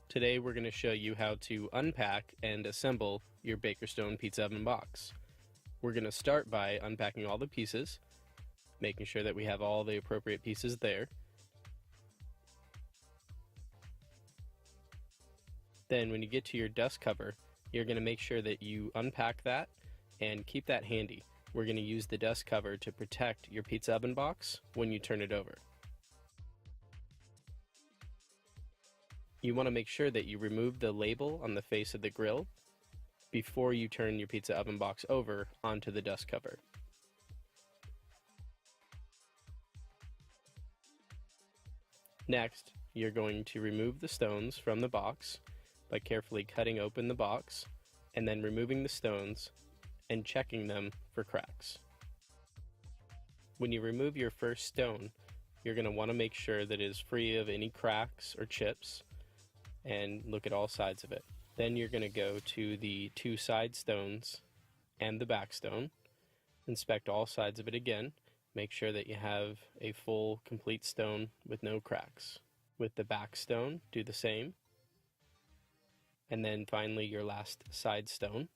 Today we're going to show you how to unpack and assemble your BakerStone pizza oven box. We're going to start by unpacking all the pieces, making sure that we have all the appropriate pieces there. Then when you get to your dust cover, you're going to make sure that you unpack that and keep that handy. We're going to use the dust cover to protect your pizza oven box when you turn it over. You want to make sure that you remove the label on the face of the grill before you turn your pizza oven box over onto the dust cover. Next, you're going to remove the stones from the box by carefully cutting open the box and then removing the stones and checking them for cracks. When you remove your first stone, you're going to want to make sure that it is free of any cracks or chips and look at all sides of it. Then you're going to go to the two side stones and the back stone, inspect all sides of it again, make sure that you have a full complete stone with no cracks. With the back stone, do the same. And then finally your last side stone.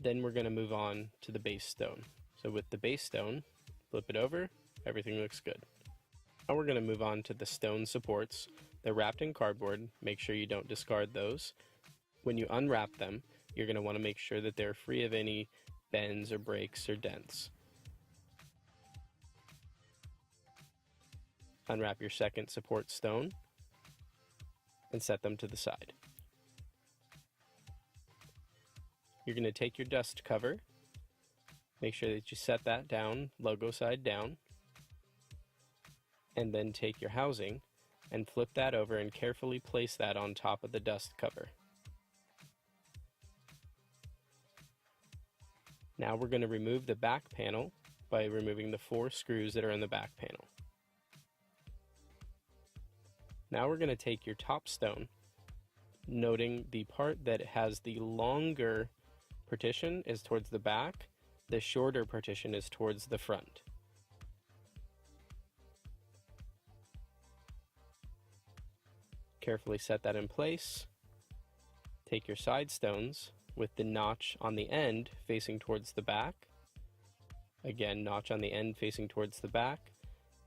Then we're going to move on to the base stone. So with the base stone, flip it over, everything looks good. Now we're going to move on to the stone supports. They're wrapped in cardboard. Make sure you don't discard those. When you unwrap them, you're going to want to make sure that they're free of any bends or breaks or dents. Unwrap your second support stone and set them to the side. You're going to take your dust cover, make sure that you set that down, logo side down, and then take your housing and flip that over and carefully place that on top of the dust cover. Now we're going to remove the back panel by removing the 4 screws that are in the back panel. Now we're going to take your top stone, noting the part that has the longer partition is towards the back, the shorter partition is towards the front. Carefully set that in place. Take your side stones with the notch on the end facing towards the back. Again, notch on the end facing towards the back,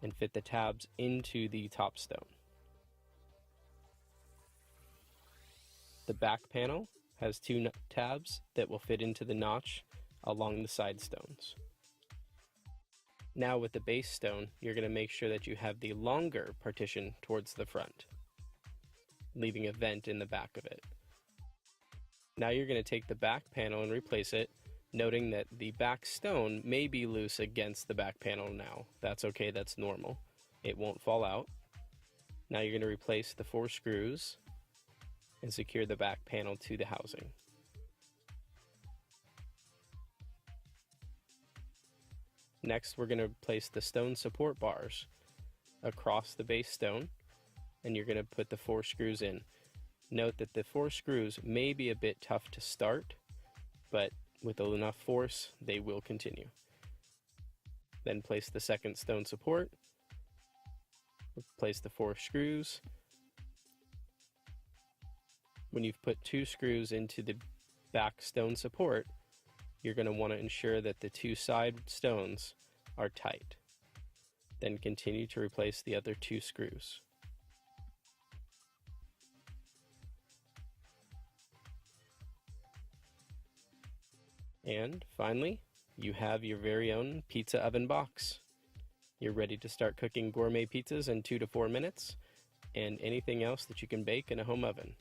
and fit the tabs into the top stone. The back panel has 2 tabs that will fit into the notch along the side stones. Now with the base stone, you're going to make sure that you have the longer partition towards the front, leaving a vent in the back of it. Now you're going to take the back panel and replace it, noting that the back stone may be loose against the back panel now. That's okay, that's normal. It won't fall out. Now you're going to replace the 4 screws and secure the back panel to the housing. Next, we're going to place the stone support bars across the base stone, and you're going to put the 4 screws in. Note that the 4 screws may be a bit tough to start, but with enough force, they will continue. Then place the second stone support, place the 4 screws. When you've put 2 screws into the back stone support, you're going to want to ensure that the 2 side stones are tight. Then continue to replace the other 2 screws. And finally, you have your very own pizza oven box. You're ready to start cooking gourmet pizzas in 2 to 4 minutes, and anything else that you can bake in a home oven.